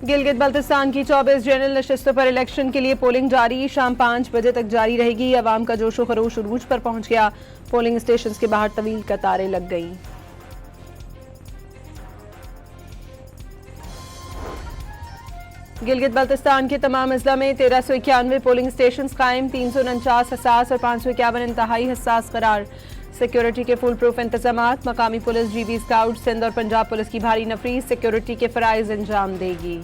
गिलगित बल्तिस्तान की 24 जनरल नशिस्तों पर इलेक्शन के लिए पोलिंग जारी। शाम 5 बजे तक जारी रहेगी। अवाम का जोशो खरोश उरूज पर पहुंच गया। पोलिंग स्टेशन के बाहर तवील कतारें लग गईं। गिलगित बल्तिस्तान के तमाम अजला में 1391 पोलिंग स्टेशन कायम, 349 हसास और 551 इंतहाई हसास करार। सिक्योरिटी के फुल प्रूफ इंतजामात। मकामी पुलिस, जीबी स्काउट, सिंध और पंजाब पुलिस की भारी नफरी सिक्योरिटी के फराइज अंजाम देगी।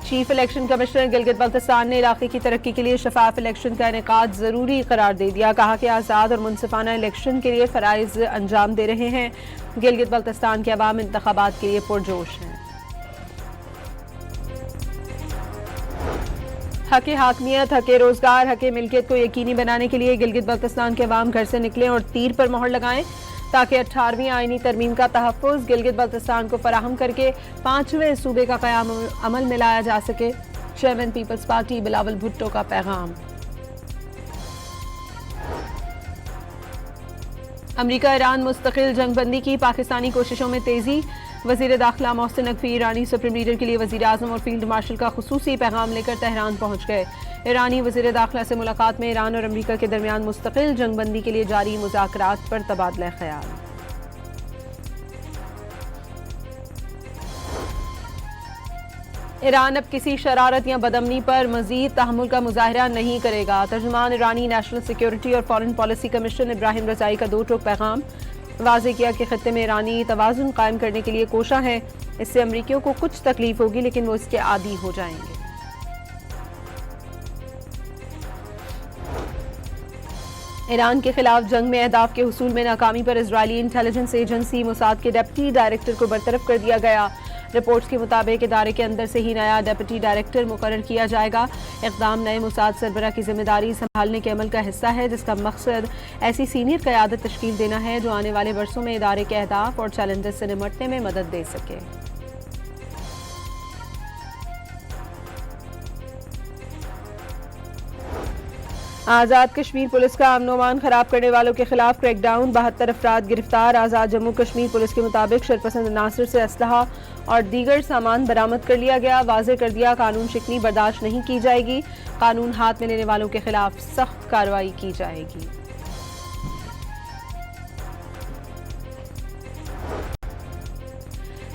Chief election commissioner Gilgit Baltistan ने इलाके की तरक्की के लिए शफाफ इलेक्शन का इनेकाद जरूरी करार दे दिया। कहा कि आज़ाद और मुनसिफाना इलेक्शन के लिए फराइज अंजाम दे रहे हैं। गिलगित बल्तिस्तान के अवाम इंतखाबात के लिए पुरजोश हैं। हक़ हाकमियत, हक़ रोजगार, हक़ मिल्कियत को यकीनी बनाने के लिए गिलगित बल्तिस्तान के अवाम घर से निकलें और तीर पर मोहर लगाएं ताकि 18वीं आईनी तरमीम का तहफ़्फ़ुज़ गिलगित बल्तिस्तान को फराहम करके 5वें सूबे का क़याम अमल में लाया जा सके। Chairman Peoples Party Bilawal Bhutto का पैगाम। अमरीका ईरान मुस्तकिल जंगबंदी की पाकिस्तानी कोशिशों में तेज़ी। वज़ीर दाखिला मोहसिन नकवी ईरानी सुप्रीम लीडर के लिए वज़ीर आज़म और फील्ड मार्शल का खुसूसी पैगाम लेकर तेहरान पहुँच गए। ईरानी वज़ीर दाखिला से मुलाकात में ईरान और अमरीका के दरमियान मुस्तकिल जंगबंदी के लिए जारी मुज़ाकरात पर तबादला ख्याल। ईरान अब किसी शरारत या बदअमनी पर मज़ीद तहम्मुल का मुज़ाहरा नहीं करेगा। तर्जुमान ईरानी नेशनल सिक्योरिटी और फॉरेन पॉलिसी कमीशन इब्राहिम रज़ाई का दो टोक पैगाम। वाज़ेह किया कि खत्ते में ईरानी तवाज़ुन कायम करने के लिए कोशा है। इससे अमरीकियों को कुछ तकलीफ होगी लेकिन वो इसके आदी हो जाएंगे। ईरान के खिलाफ जंग में अहदाफ के हुसूल में नाकामी पर इजरायली इंटेलिजेंस एजेंसी मोसाद के डिप्टी डायरेक्टर को बरतरफ कर दिया गया। रिपोर्ट्स के मुताबिक इदारे के अंदर से ही नया डिप्टी डायरेक्टर मुकर्रर किया जाएगा। इक़दाम नए मोसाद सरबरा की जिम्मेदारी संभालने के अमल का हिस्सा है जिसका मकसद ऐसी सीनियर क़यादत तश्कील देना है जो आने वाले वर्षों में इदारे के अहदाफ और चैलेंजेस से निमटने में मदद दे सके। आज़ाद कश्मीर पुलिस का अमन खराब करने वालों के खिलाफ क्रैकडाउन। 72 अफराद गिरफ्तार। आज़ाद जम्मू कश्मीर पुलिस के मुताबिक शरपसंद नासिर से असलहा और दीगर सामान बरामद कर लिया गया। वाज़ेह कर दिया कानून शिकनी बर्दाश्त नहीं की जाएगी। कानून हाथ में लेने वालों के खिलाफ सख्त कार्रवाई की जाएगी।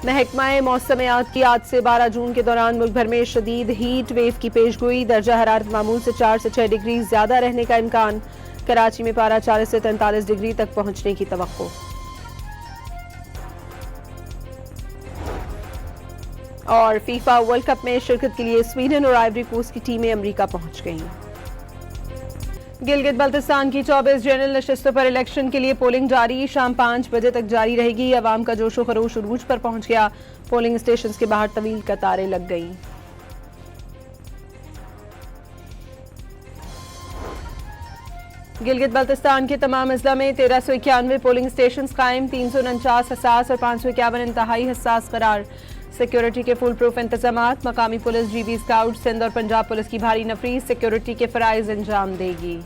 महकमा मौसमियात की आज से 12 जून के दौरान मुल्क भर में शदीद हीट वेव की पेशगोई। दर्जा हरारत मामूल से 4 से 6 डिग्री ज्यादा रहने का इम्कान। कराची में पारा 40 से 43 डिग्री तक पहुंचने की तवक्को। और फीफा वर्ल्ड कप में शिरकत के लिए स्वीडन और आइवरी कोस्ट की टीमें अमरीका पहुंच गईं। गिलगित बल्तिस्तान की 24 जनरल नशिस्तों पर इलेक्शन के लिए पोलिंग जारी। शाम 5 बजे तक जारी रहेगी। अवाम का जोशो खरोश उरूज पर पहुंच गया। पोलिंग स्टेशन के बाहर तवील कतारें लग गईं। गिलगित बल्तिस्तान के तमाम अजला में 1391 पोलिंग स्टेशन कायम, 349 हसास और 551 इंतहाई हसास करार। सिक्योरिटी के फुल प्रूफ इंतजामात। मकामी पुलिस, जीबी स्काउट, सिंध और पंजाब पुलिस की भारी नफरी सिक्योरिटी के फराइज अंजाम देगी।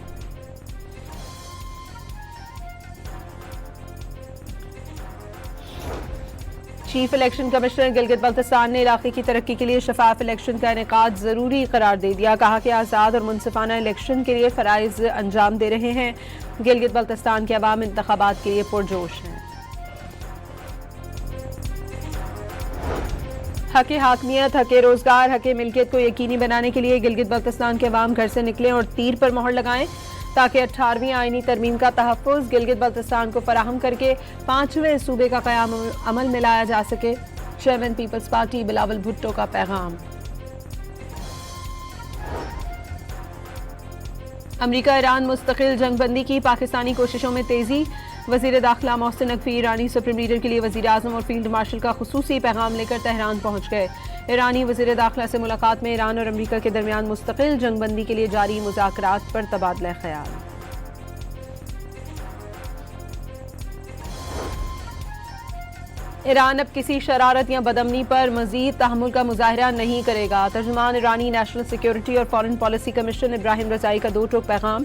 Chief election commissioner Gilgit Baltistan ने इलाके की तरक्की के लिए शफाफ इलेक्शन का इनेकाद जरूरी करार दे दिया। कहा कि आज़ाद और मुनसिफाना इलेक्शन के लिए फराइज अंजाम दे रहे हैं। गिलगित बल्तिस्तान के अवाम इंतखाबात के लिए पुरजोश हैं। हक़ हाकमियत, हक़ रोजगार, हक़ मिल्कियत को यकीनी बनाने के लिए गिलगित बल्तिस्तान के अवाम घर से निकलें और तीर पर मोहर लगाएं ताकि 18वीं आईनी तरमीम का तहफ़्फ़ुज़ गिलगित बल्तिस्तान को फराहम करके 5वें सूबे का क़याम अमल में लाया जा सके। Chairman Peoples Party Bilawal Bhutto का पैगाम। अमरीका ईरान मुस्तकिल जंगबंदी की पाकिस्तानी कोशिशों में तेज़ी। वज़ीर दाखिला मोहसिन नकवी ईरानी सुप्रीम लीडर के लिए वज़ीर आज़म और फील्ड मार्शल का खुसूसी पैगाम लेकर तेहरान पहुँच गए। ईरानी वज़ीर दाखिला से मुलाकात में ईरान और अमरीका के दरमियान मुस्तकिल जंगबंदी के लिए जारी मुज़ाकरात पर तबादला ख्याल। ईरान अब किसी शरारत या बदअमनी पर मज़ीद तहम्मुल का मुज़ाहरा नहीं करेगा। तर्जुमान ईरानी नेशनल सिक्योरिटी और फॉरेन पॉलिसी कमीशन इब्राहिम रज़ाई का दो टोक पैगाम।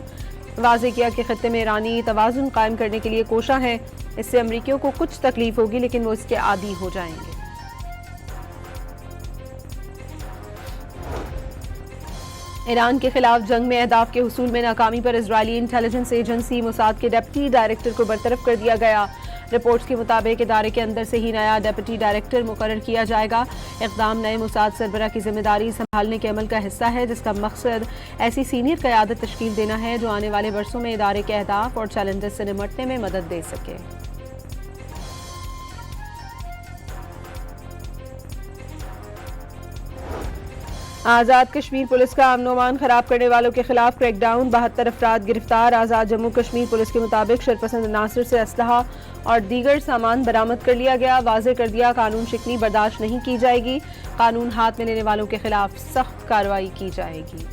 वाज़ेह किया कि खत्ते में ईरानी तवाज़ुन कायम करने के लिए कोशा है। इससे अमरीकियों को कुछ तकलीफ होगी लेकिन वो इसके आदी हो जाएंगे। ईरान के खिलाफ जंग में अहदाफ के हुसूल में नाकामी पर इजरायली इंटेलिजेंस एजेंसी मोसाद के डिप्टी डायरेक्टर को बरतरफ कर दिया गया। रिपोर्ट्स के मुताबिक इदारे के अंदर से ही नया डिप्टी डायरेक्टर मुकर्रर किया जाएगा। इक़दाम नए मोसाद सरबरा की जिम्मेदारी संभालने के अमल का हिस्सा है, जिसका मकसद ऐसी सीनियर क़यादत तश्कील देना है जो आने वाले वर्षों में इदारे के अहदाफ और चैलेंजेस से निमटने में मदद दे सके। आज़ाद कश्मीर पुलिस का अमन-ओ-अमान खराब करने वालों के खिलाफ क्रैकडाउन, 72 अफराद गिरफ्तार। आज़ाद जम्मू कश्मीर पुलिस के मुताबिक शरपसंद अनासर से असलहा और दीगर सामान बरामद कर लिया गया। वाज़ेह कर दिया कानून शिकनी बर्दाश्त नहीं की जाएगी। कानून हाथ में लेने वालों के खिलाफ सख्त कार्रवाई की जाएगी।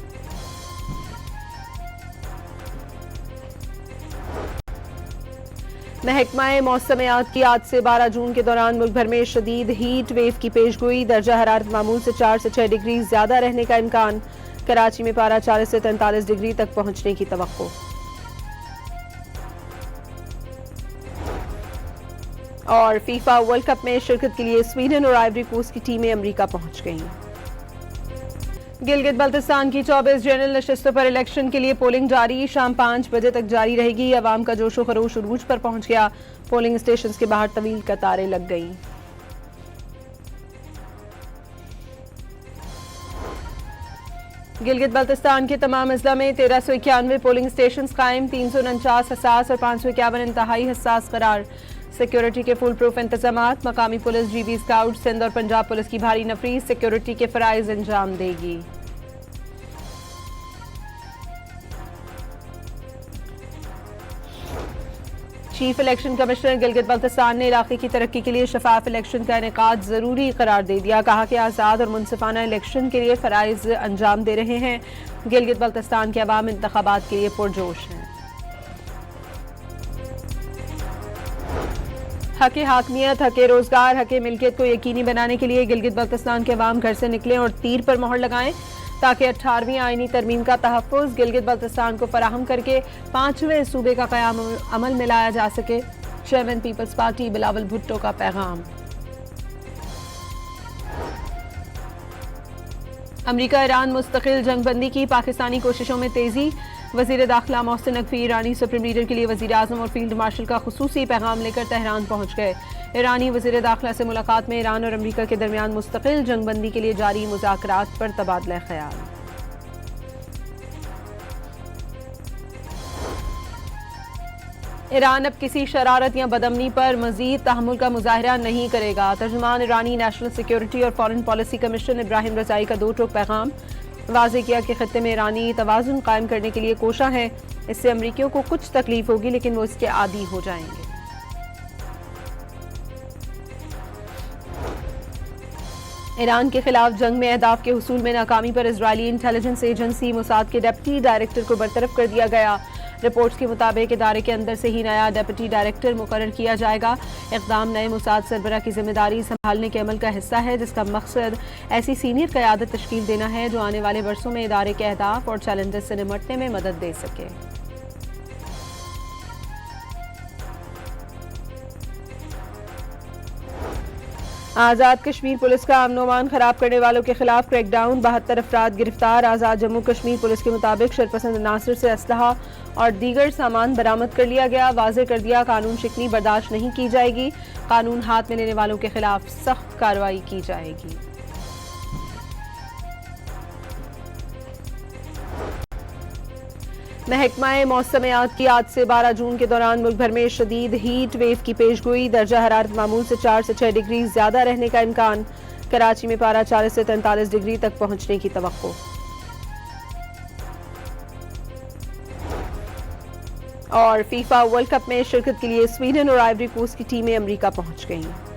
महकमा मौसमियात की आज से 12 जून के दौरान मुल्क भर में शदीद हीट वेव की पेशगोई। दर्जा हरारत मामूल से 4 से 6 डिग्री ज्यादा रहने का इम्कान। कराची में पारा 40 से 43 डिग्री तक पहुंचने की तवक्को। और फीफा वर्ल्ड कप में शिरकत के लिए स्वीडन और आइवरी कोस्ट की टीमें अमरीका पहुंच गईं। गिलगित बल्तिस्तान की 24 जनरल नशिस्तों पर इलेक्शन के लिए पोलिंग जारी। शाम 5 बजे तक जारी रहेगी। अवाम का जोशो खरोश उरूज पर पहुंच गया। पोलिंग स्टेशन के बाहर तवील कतारें लग गईं। गिलगित बल्तिस्तान के तमाम अजला में 1391 पोलिंग स्टेशन कायम, 349 हसास और 551 इंतहाई हसास करार। सिक्योरिटी के फुल प्रूफ इंतजामात। मकामी पुलिस, जीबी स्काउट, सिंध और पंजाब पुलिस की भारी नफरी सिक्योरिटी के फराइज अंजाम देगी। Chief election commissioner Gilgit Baltistan ने इलाके की तरक्की के लिए शफाफ इलेक्शन का इनेकाद जरूरी करार दे दिया। कहा कि आज़ाद और मुनसिफाना इलेक्शन के लिए फराइज अंजाम दे रहे हैं। गिलगित बल्तिस्तान के अवाम इंतखाबात के लिए पुरजोश हैं। हक़े हाकमियत, हक़े रोजगार, हक़े मिल्कियत को यकीनी बनाने के लिए गिलगित बल्तिस्तान के अवाम घर से निकलें और तीर पर मोहर लगाएं ताकि 18वीं आईनी तरमीम का तहफ़्फ़ुज़ गिलगित बल्तिस्तान को फराहम करके 5वें सूबे का क़याम अमल में लाया जा सके। Chairman Peoples Party Bilawal Bhutto का पैगाम। अमरीका ईरान मुस्तकिल जंगबंदी की पाकिस्तानी कोशिशों में तेज़ी। वज़ीर दाखिला मोहसिन नकवी ईरानी सुप्रीम लीडर के लिए वज़ीर आज़म और फील्ड मार्शल का खुसूसी पैगाम लेकर तेहरान पहुंच गए। ईरानी वज़ीर दाखिला से मुलाकात में ईरान और अमरीका के दरमियान मुस्तकिल जंगबंदी के लिए जारी मुज़ाकरात पर तबादला ख्याल। ईरान अब किसी शरारत या बदअमनी पर मज़ीद तहम्मुल का मुजाहिरा नहीं करेगा। तर्जुमान ईरानी नेशनल सिक्योरिटी और फॉरेन पॉलिसी कमिश्नर इब्राहिम रज़ाई का 2 टोक पैगाम। वाज़ेह किया कि खत्ते में ईरानी तवाज़ुन कायम करने के लिए कोशा है। इससे अमरीकियों को कुछ तकलीफ होगी लेकिन वो इसके आदी हो जाएंगे। ईरान के खिलाफ जंग में अहदाफ के हुसूल में नाकामी पर इजरायली इंटेलिजेंस एजेंसी मोसाद के डिप्टी डायरेक्टर को बरतरफ कर दिया गया। रिपोर्ट्स के मुताबिक इदारे के अंदर से ही नया डिप्टी डायरेक्टर मुकर्रर किया जाएगा। इक़दाम नए मोसाद सरबरा की जिम्मेदारी संभालने के अमल का हिस्सा है, जिसका मकसद ऐसी सीनियर क़यादत तश्कील देना है जो आने वाले वर्षों में इदारे के अहदाफ और चैलेंजेस से निमटने में मदद दे सके। आज़ाद कश्मीर पुलिस का अमन-ओ-अमान खराब करने वालों के खिलाफ क्रैकडाउन, 72 अफराद गिरफ्तार। आज़ाद जम्मू कश्मीर पुलिस के मुताबिक शरपसंद अनासर से असलहा और दीगर सामान बरामद कर लिया गया। वाज़ेह कर दिया कानून शिकनी बर्दाश्त नहीं की जाएगी। कानून हाथ में लेने वालों के खिलाफ सख्त कार्रवाई की जाएगी। महकमा मौसमियात की आज से 12 जून के दौरान मुल्क भर में शदीद हीट वेव की पेशगोई। दर्जा हरारत मामूल से 4 से 6 डिग्री ज्यादा रहने का इम्कान। कराची में पारा 40 से 43 डिग्री तक पहुंचने की तवक्को। और फीफा वर्ल्ड कप में शिरकत के लिए स्वीडन और आइवरी कोस्ट की टीमें अमरीका पहुंच गईं।